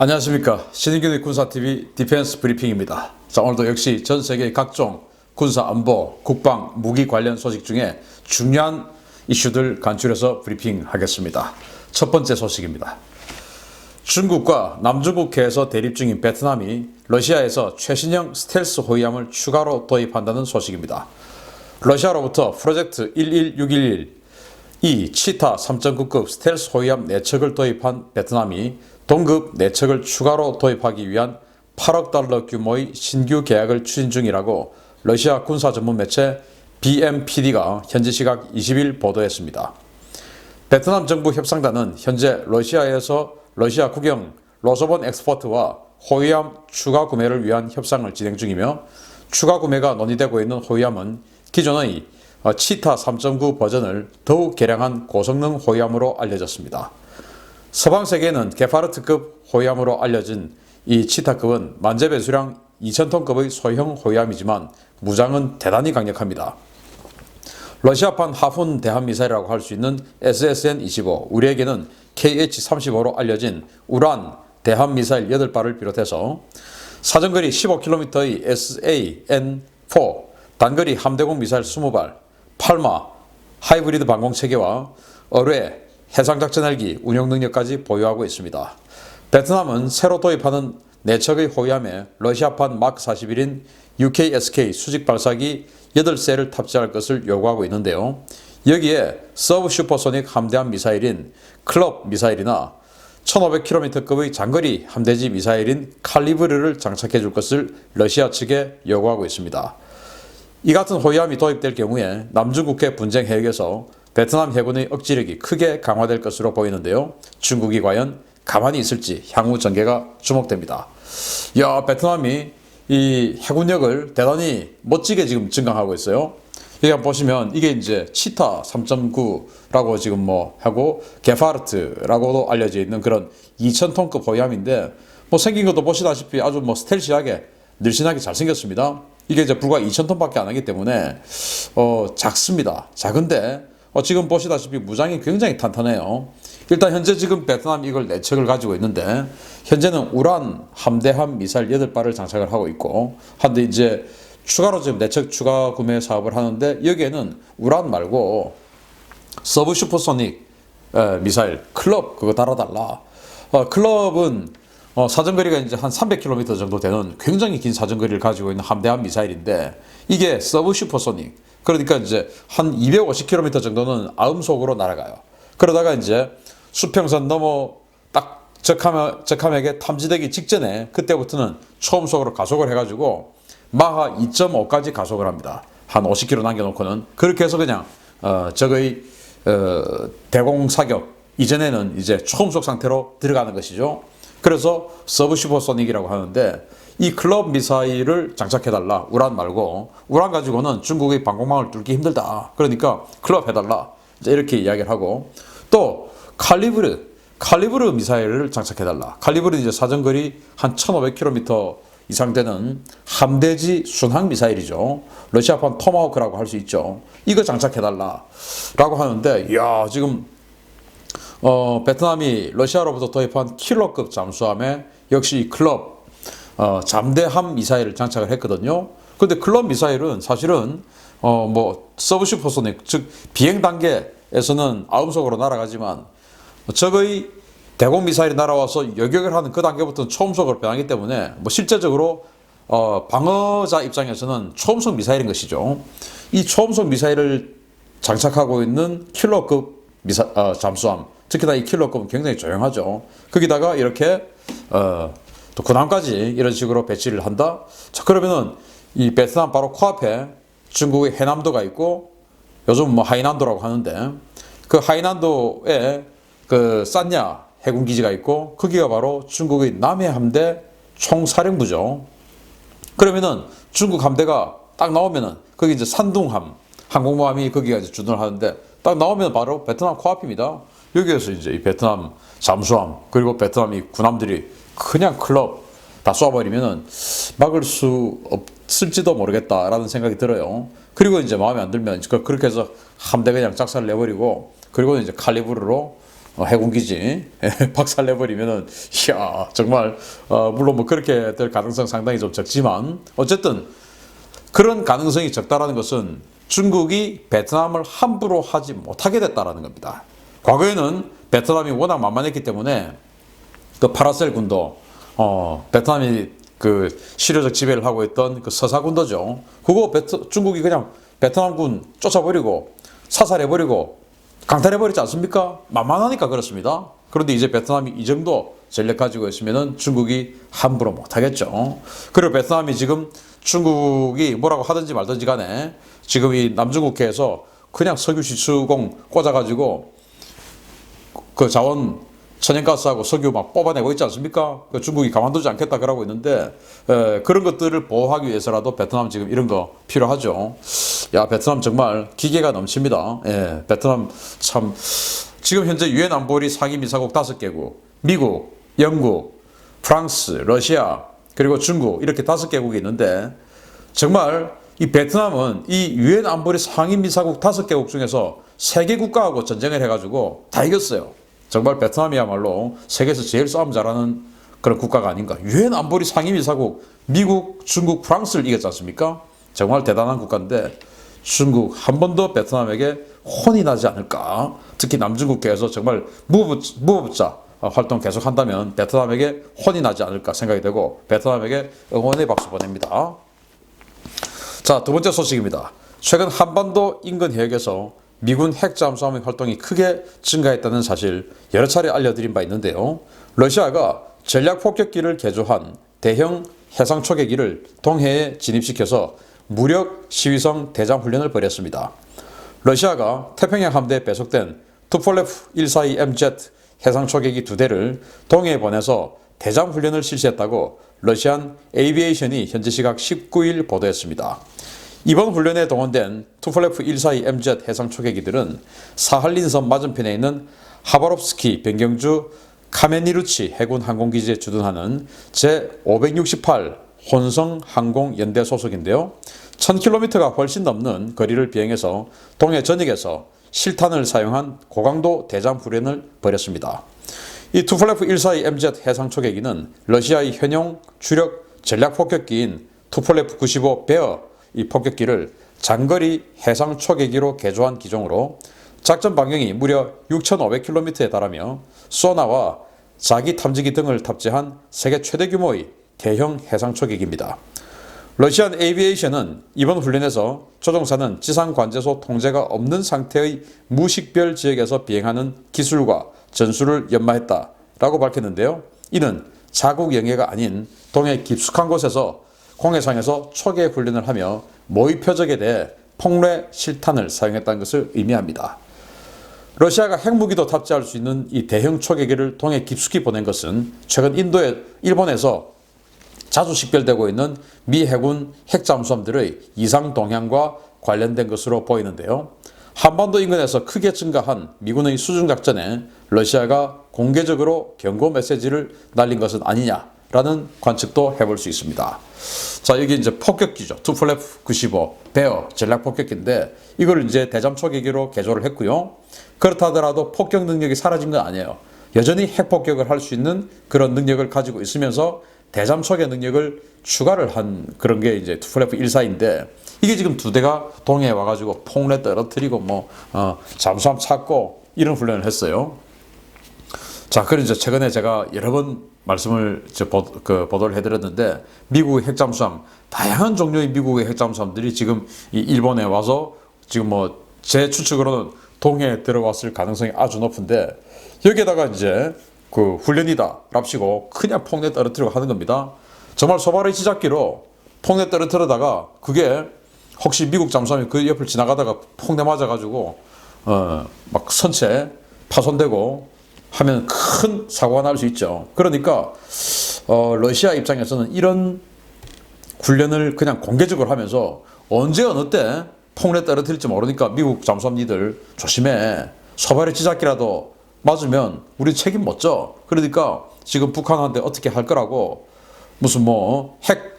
안녕하십니까. 신인균의 군사TV 디펜스 브리핑입니다. 자, 오늘도 역시 전 세계 각종 군사 안보, 국방, 무기 관련 소식 중에 중요한 이슈들 간추려서 브리핑하겠습니다. 첫 번째 소식입니다. 중국과 남중국해에서 대립 중인 베트남이 러시아에서 최신형 스텔스 호위함을 추가로 도입한다는 소식입니다. 러시아로부터 프로젝트 11611, 이 치타 3.9급 스텔스 호위함 4척을 도입한 베트남이 동급 4척을 추가로 도입하기 위한 8억 달러 규모의 신규 계약을 추진 중이라고 러시아 군사 전문 매체 BMPD가 현지 시각 20일 보도했습니다. 베트남 정부 협상단은 현재 러시아에서 러시아 국영 로소본 엑스포트와 호위함 추가 구매를 위한 협상을 진행 중이며, 추가 구매가 논의되고 있는 호위함은 기존의 치타 3.9 버전을 더욱 개량한 고성능 호위함으로 알려졌습니다. 서방 세계에는 게파르트급 호위함으로 알려진 이 치타급은 만재 배수량 2000톤급의 소형 호위함이지만 무장은 대단히 강력합니다. 러시아판 하푼 대함 미사일이라고 할 수 있는 SSN-25, 우리에게는 KH-35로 알려진 우란 대함 미사일 8발을 비롯해서 사정거리 15km의 SAN-4, 단거리 함대공 미사일 20발, 팔마, 하이브리드 방공 체계와 어뢰, 해상작전 헬기 운용 능력까지 보유하고 있습니다. 베트남은 새로 도입하는 4척의 호위함에 러시아판 마크 41인 UKSK 수직 발사기 8세를 탑재할 것을 요구하고 있는데요. 여기에 서브 슈퍼소닉 함대함 미사일인 클럽 미사일이나 1500km급의 장거리 함대지 미사일인 칼리브르를 장착해 줄 것을 러시아 측에 요구하고 있습니다. 이 같은 호위함이 도입될 경우에 남중국해 분쟁 해역에서 베트남 해군의 억지력이 크게 강화될 것으로 보이는데요. 중국이 과연 가만히 있을지 향후 전개가 주목됩니다. 베트남이 이 해군력을 대단히 멋지게 지금 증강하고 있어요. 여기 한번 보시면 이게 이제 치타 3.9라고 지금 하고 게파르트라고도 알려져 있는 그런 2000톤급 호위함인데, 생긴 것도 보시다시피 아주 스텔시하게 늘씬하게 잘 생겼습니다. 이게 이제 불과 2000톤밖에 안 하기 때문에 작습니다. 작은데 지금 보시다시피 무장이 굉장히 탄탄해요. 일단 현재 지금 베트남 이걸 4척을 가지고 있는데, 현재는 우란 함대함 미사일 8발을 장착을 하고 있고, 한데 이제 추가로 지금 4척 추가 구매 사업을 하는데, 여기에는 우란 말고 서브 슈퍼소닉 미사일 클럽 그거 달아달라. 클럽은 사정거리가 이제 한 300km 정도 되는 굉장히 긴 사정거리를 가지고 있는 함대함 미사일인데, 이게 서브 슈퍼소닉, 그러니까 이제 한 250km 정도는 아음속으로 날아가요. 그러다가 이제 수평선 넘어 딱 적함에게 탐지되기 직전에 그때부터는 초음속으로 가속을 해가지고 마하 2.5까지 가속을 합니다. 한 50km 남겨놓고는. 그렇게 해서 그냥 적의 대공 사격 이전에는 이제 초음속 상태로 들어가는 것이죠. 그래서 서브 슈퍼소닉이라고 하는데, 이 클럽 미사일을 장착해달라. 우란 말고. 우란 가지고는 중국의 방공망을 뚫기 힘들다. 그러니까 클럽 해달라. 이렇게 이야기를 하고, 또 칼리브르 미사일을 장착해달라. 칼리브르는 이제 사정거리 한 1500km 이상 되는 함대지 순항 미사일이죠. 러시아판 토마호크라고 할 수 있죠. 이거 장착해달라 라고 하는데, 지금 베트남이 러시아로부터 도입한 킬러급 잠수함에 역시 클럽 잠대함 미사일을 장착을 했거든요. 근데 클럽 미사일은 사실은 서브 슈퍼소닉, 즉 비행 단계에서는 아음속으로 날아가지만 적의 대공 미사일이 날아와서 요격을 하는 그 단계부터는 초음속으로 변하기 때문에 실제적으로 방어자 입장에서는 초음속 미사일인 것이죠. 이 초음속 미사일을 장착하고 있는 킬러급 잠수함, 특히나 이 킬러급은 굉장히 조용하죠. 거기다가 이렇게 또 군함까지 이런 식으로 배치를 한다. 자, 그러면은 이 베트남 바로 코앞에 중국의 해남도가 있고, 요즘 하이난도라고 하는데, 그 하이난도에 그 산야 해군 기지가 있고, 거기가 바로 중국의 남해 함대 총사령부죠. 그러면은 중국 함대가 딱 나오면은 거기 이제 산둥함 항공모함이 거기가 이제 주둔을 하는데, 딱 나오면 바로 베트남 코앞입니다. 여기에서 이제 이 베트남 잠수함 그리고 베트남 이 군함들이 그냥 클럽 다 쏴버리면은 막을 수 없을지도 모르겠다라는 생각이 들어요. 그리고 이제 마음에 안 들면 그렇게 해서 함대 그냥 작살을 내버리고, 그리고 이제 칼리브르로 해군기지 박살내버리면은 이야 정말 물론 뭐 그렇게 될 가능성 상당히 좀 적지만 어쨌든 그런 가능성이 적다라는 것은 중국이 베트남을 함부로 하지 못하게 됐다라는 겁니다. 과거에는 베트남이 워낙 만만했기 때문에 그 파라셀 군도 베트남이 그 실효적 지배를 하고 있던 그 서사군도죠. 그거 중국이 그냥 베트남군 쫓아버리고 사살해버리고 강탈해버리지 않습니까? 만만하니까 그렇습니다. 그런데 이제 베트남이 이 정도 전력 가지고 있으면은 중국이 함부로 못하겠죠. 그리고 베트남이 지금 중국이 뭐라고 하든지 말든지 간에 지금 이 남중국해에서 그냥 석유 시추공 꽂아가지고 그 자원 천연가스하고 석유 막 뽑아내고 있지 않습니까? 그 중국이 가만두지 않겠다 그러고 있는데 그런 것들을 보호하기 위해서라도 베트남 지금 이런 거 필요하죠. 야 베트남 정말 기계가 넘칩니다. 예, 베트남 참 지금 현재 유엔 안보리 상임이사국 5개국 미국, 영국, 프랑스, 러시아 그리고 중국 이렇게 5개국이 있는데 정말 이 베트남은 이 유엔 안보리 상임이사국 5개국 중에서 3개 국가하고 전쟁을 해가지고 다 이겼어요. 정말 베트남이야말로 세계에서 제일 싸움 잘하는 그런 국가가 아닌가. 유엔 안보리 상임이사국 미국, 중국, 프랑스를 이겼지 않습니까? 정말 대단한 국가인데 중국 한 번 더 베트남에게 혼이 나지 않을까. 특히 남중국해에서 정말 무법자 활동 계속한다면 베트남에게 혼이 나지 않을까 생각이 되고 베트남에게 응원의 박수 보냅니다. 자, 두 번째 소식입니다. 최근 한반도 인근 해역에서 미군 핵잠수함의 활동이 크게 증가했다는 사실 여러 차례 알려드린 바 있는데요. 러시아가 전략폭격기를 개조한 대형 해상 초계기를 동해에 진입시켜서 무력 시위성 대장 훈련을 벌였습니다. 러시아가 태평양 함대에 배속된 투폴레프 142MZ 해상 초계기 2대를 동해에 보내서 대장 훈련을 실시했다고 러시안 에이비에이션이 현지 시각 19일 보도했습니다. 이번 훈련에 동원된 투폴레프 142MZ 해상 초계기들은 사할린섬 맞은편에 있는 하바롭스키 변경주 카메니루치 해군 항공기지에 주둔하는 제568 혼성 항공연대 소속인데요. 1000km가 훨씬 넘는 거리를 비행해서 동해 전역에서 실탄을 사용한 고강도 대장 훈련을 벌였습니다. 이 투폴레프 142MZ 해상 초계기는 러시아의 현용 주력 전략 폭격기인 투폴레프 95 베어 이 폭격기를 장거리 해상 초계기로 개조한 기종으로 작전 반경이 무려 6,500km에 달하며 소나와 자기 탐지기 등을 탑재한 세계 최대 규모의 대형 해상 초계기입니다. 러시안 에이비에이션은 이번 훈련에서 조종사는 지상 관제소 통제가 없는 상태의 무식별 지역에서 비행하는 기술과 전술을 연마했다라고 밝혔는데요. 이는 자국 영해가 아닌 동해 깊숙한 곳에서 공해상에서 초계 훈련을 하며 모의 표적에 대해 폭뢰 실탄을 사용했다는 것을 의미합니다. 러시아가 핵무기도 탑재할 수 있는 이 대형 초계기를 동해 깊숙이 보낸 것은 최근 일본에서 자주 식별되고 있는 미 해군 핵잠수함들의 이상 동향과 관련된 것으로 보이는데요. 한반도 인근에서 크게 증가한 미군의 수중작전에 러시아가 공개적으로 경고 메시지를 날린 것은 아니냐라는 관측도 해볼 수 있습니다. 자, 여기 이제 폭격기죠. 투폴레프 95 베어 전략 폭격기인데 이걸 이제 대잠 초계기로 개조를 했고요. 그렇다 하더라도 폭격 능력이 사라진 건 아니에요. 여전히 핵폭격을 할 수 있는 그런 능력을 가지고 있으면서 대잠 초계 능력을 추가를 한 그런 게 이제 투폴레프 142인데 이게 지금 2대가 동해에 와가지고 폭뢰 떨어뜨리고 잠수함 찾고 이런 훈련을 했어요. 자, 그래서 이제 최근에 제가 여러 번 말씀을 보도를 해드렸는데 미국의 핵잠수함 다양한 종류의 미국의 핵잠수함들이 지금 이 일본에 와서 지금 제 추측으로는 동해에 들어왔을 가능성이 아주 높은데 여기에다가 이제 그 훈련이다 랍시고 그냥 폭내 떨어뜨리고 하는 겁니다. 정말 소발의 지잡기로 폭내 떨어뜨리다가 그게 혹시 미국 잠수함이 그 옆을 지나가다가 폭내 맞아가지고 막 선체 파손되고 하면 큰 사고가 날 수 있죠. 그러니까 러시아 입장에서는 이런 훈련을 그냥 공개적으로 하면서 언제 어느 때 폭내 떨어뜨릴지 모르니까 미국 잠수함 니들 조심해. 소발의 지잡기라도 맞으면 우리 책임 못 져. 그러니까 지금 북한한테 어떻게 할 거라고 무슨 핵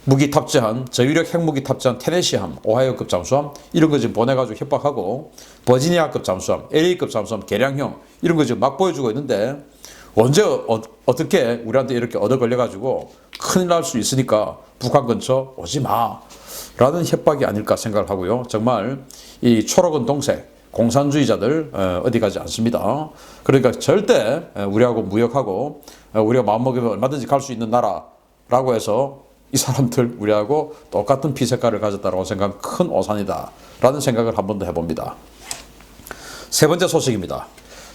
무기 탑재한 저위력 핵무기 탑재한 테네시함, 오하이오급 잠수함 이런 거 지금 보내가지고 협박하고 버지니아급 잠수함, LA급 잠수함 개량형 이런 거 지금 막 보여주고 있는데 언제 어떻게 우리한테 이렇게 얻어 걸려가지고 큰일 날 수 있으니까 북한 근처 오지 마라는 협박이 아닐까 생각을 하고요. 정말 이 초록은 동색 공산주의자들 어디 가지 않습니다. 그러니까 절대 우리하고 무역하고 우리가 마음먹으면 얼마든지 갈 수 있는 나라라고 해서 이 사람들 우리하고 똑같은 피 색깔을 가졌다고 생각하면 큰 오산이다 라는 생각을 한 번 더 해봅니다. 세 번째 소식입니다.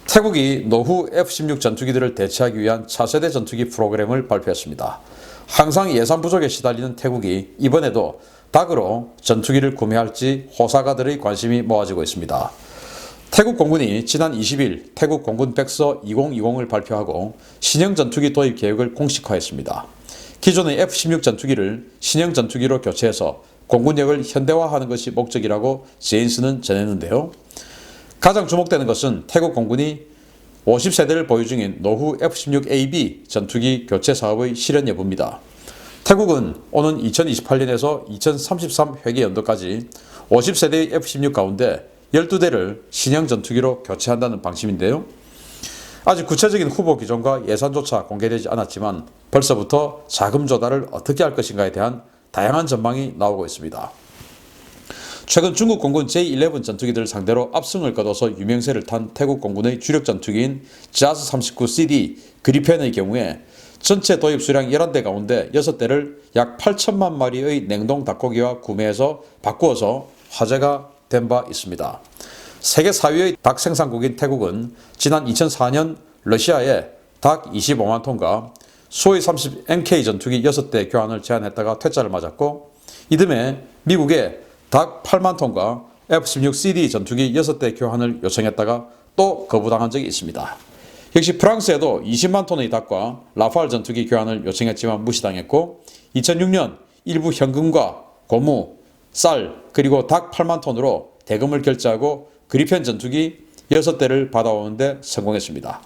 태국이 노후 F-16 전투기들을 대체하기 위한 차세대 전투기 프로그램을 발표했습니다. 항상 예산 부족에 시달리는 태국이 이번에도 닭으로 전투기를 구매할지 호사가들의 관심이 모아지고 있습니다. 태국 공군이 지난 20일 태국 공군 백서 2020을 발표하고 신형 전투기 도입 계획을 공식화했습니다. 기존의 F-16 전투기를 신형 전투기로 교체해서 공군력을 현대화하는 것이 목적이라고 제인스는 전했는데요. 가장 주목되는 것은 태국 공군이 50세대를 보유 중인 노후 F-16AB 전투기 교체 사업의 실현 여부입니다. 태국은 오는 2028년에서 2033 회계 연도까지 50세대의 F-16 가운데 12대를 신형 전투기로 교체한다는 방침인데요. 아직 구체적인 후보 기종과 예산조차 공개되지 않았지만 벌써부터 자금 조달을 어떻게 할 것인가에 대한 다양한 전망이 나오고 있습니다. 최근 중국 공군 J-11 전투기들을 상대로 압승을 거둬서 유명세를 탄 태국 공군의 주력 전투기인 자스-39CD 그리펜의 경우에 전체 도입 수량 11대 가운데 6대를 약 8천만 마리의 냉동 닭고기와 구매해서 바꾸어서 화제가 된 바 있습니다. 세계 4위의 닭 생산국인 태국은 지난 2004년 러시아에 닭 25만 톤과 수호이 30 MK 전투기 6대 교환을 제안했다가 퇴짜를 맞았고 이듬해 미국에 닭 8만 톤과 F-16CD 전투기 6대 교환을 요청했다가 또 거부당한 적이 있습니다. 역시 프랑스에도 20만 톤의 닭과 라팔 전투기 교환을 요청했지만 무시당했고 2006년 일부 현금과 고무, 쌀 그리고 닭 8만 톤으로 대금을 결제하고 그리펜 전투기 6대를 받아오는데 성공했습니다.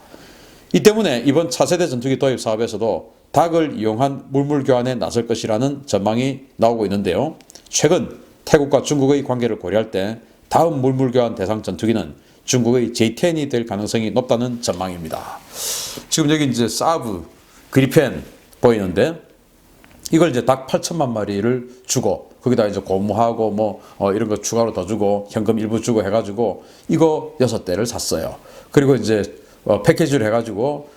이 때문에 이번 차세대 전투기 도입 사업에서도 닭을 이용한 물물 교환에 나설 것이라는 전망이 나오고 있는데요. 최근 태국과 중국의 관계를 고려할 때 다음 물물 교환 대상 전투기는 중국의 J-10이 될 가능성이 높다는 전망입니다. 지금 여기 이제 사브 그리펜 보이는데 이걸 이제 닭 8천만 마리를 주고 거기다 이제 고무하고 뭐 이런 거 추가로 더 주고 현금 일부 주고 해가지고 이거 6대를 샀어요. 그리고 이제 패키지를 해가지고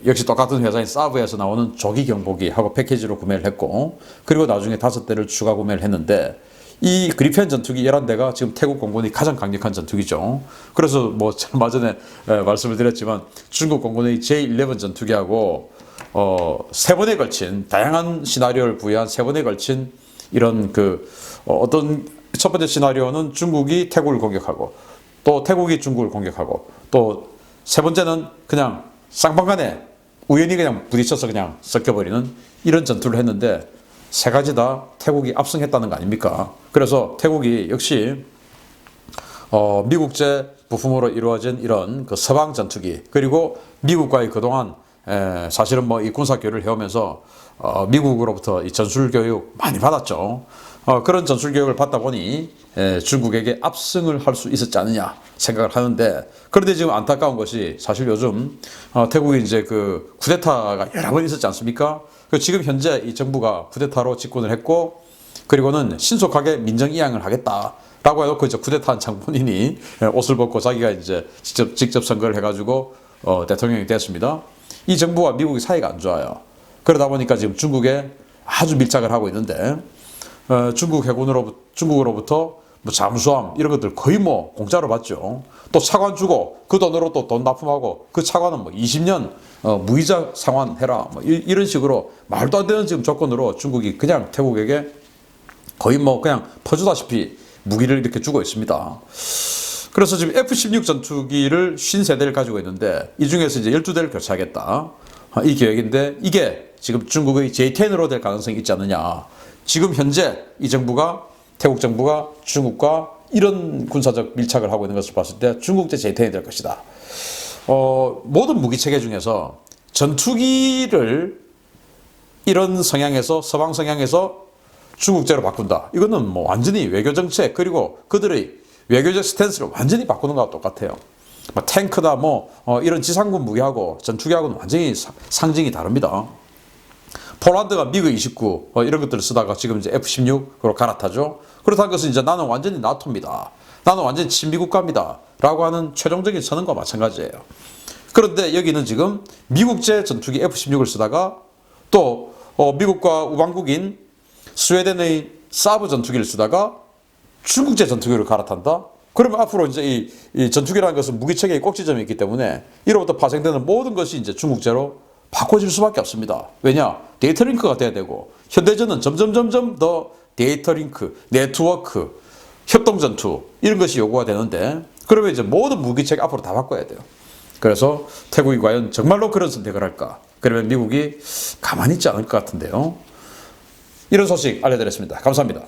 역시 똑같은 회사인 사브에서 나오는 조기 경보기하고 패키지로 구매를 했고 그리고 나중에 5대를 추가 구매를 했는데 이 그리펜 전투기 11대가 지금 태국 공군이 가장 강력한 전투기죠. 그래서 뭐 얼마 전에 말씀을 드렸지만 중국 공군의 J-11 전투기하고 3번에 걸친 다양한 시나리오를 부여한 3번에 걸친 이런 어떤 첫 번째 시나리오는 중국이 태국을 공격하고 또 태국이 중국을 공격하고 또 세 번째는 그냥 쌍방간에 우연히 그냥 부딪혀서 그냥 섞여버리는 이런 전투를 했는데 세 가지 다 태국이 압승했다는 거 아닙니까? 그래서 태국이 역시 미국제 부품으로 이루어진 이런 그 서방 전투기 그리고 미국과의 그동안 사실은 뭐 이 군사 교류를 해오면서 미국으로부터 이 전술 교육 많이 받았죠. 그런 전술 교육을 받다 보니 중국에게 압승을 할 수 있었지 않느냐 생각을 하는데 그런데 지금 안타까운 것이 사실 요즘 태국이 이제 그 쿠데타가 여러 번 있었지 않습니까? 지금 현재 이 정부가 쿠데타로 집권을 했고 그리고는 신속하게 민정이양을 하겠다라고 해놓고 이제 쿠데타한 장본인이 옷을 벗고 자기가 이제 직접 선거를 해가지고 대통령이 됐습니다. 이 정부와 미국의 사이가 안 좋아요. 그러다 보니까 지금 중국에 아주 밀착을 하고 있는데 중국 중국으로부터 뭐 잠수함 이런 것들 거의 뭐 공짜로 받죠. 또 차관 주고 그 돈으로 또 돈 납품하고 그 차관은 뭐 20년 무이자 상환해라 뭐 이런 식으로 말도 안 되는 지금 조건으로 중국이 그냥 태국에게 거의 뭐 그냥 퍼주다시피 무기를 이렇게 주고 있습니다. 그래서 지금 F-16 전투기를 50세대를 가지고 있는데 이 중에서 이제 12대를 교체하겠다. 이 계획인데 이게 지금 중국의 J-10으로 될 가능성이 있지 않느냐. 지금 현재 이 정부가 태국 정부가 중국과 이런 군사적 밀착을 하고 있는 것을 봤을 때 중국제 J-10이 될 것이다. 모든 무기 체계 중에서 전투기를 이런 성향에서 서방 성향에서 중국제로 바꾼다. 이거는 뭐 완전히 외교 정책 그리고 그들의 외교적 스탠스를 완전히 바꾸는 거와 똑같아요. 뭐 탱크다 이런 지상군 무기하고 전투기하고는 완전히 상징이 다릅니다. 폴란드가 미그 29 이런 것들을 쓰다가 지금 이제 F-16으로 갈아타죠. 그렇다는 것은 이제 나는 완전히 나토입니다. 나는 완전히 친미국가입니다. 라고 하는 최종적인 선언과 마찬가지예요. 그런데 여기는 지금 미국제 전투기 F-16을 쓰다가 또 미국과 우방국인 스웨덴의 사브 전투기를 쓰다가 중국제 전투기를 갈아탄다? 그러면 앞으로 이제 이 전투기라는 것은 무기체계의 꼭지점이 있기 때문에 이로부터 파생되는 모든 것이 이제 중국제로 바꿔질 수밖에 없습니다. 왜냐? 데이터 링크가 돼야 되고 현대전은 점점 더 데이터 링크, 네트워크, 협동 전투 이런 것이 요구가 되는데 그러면 이제 모든 무기체계 앞으로 다 바꿔야 돼요. 그래서 태국이 과연 정말로 그런 선택을 할까? 그러면 미국이 가만히 있지 않을 것 같은데요. 이런 소식 알려드렸습니다. 감사합니다.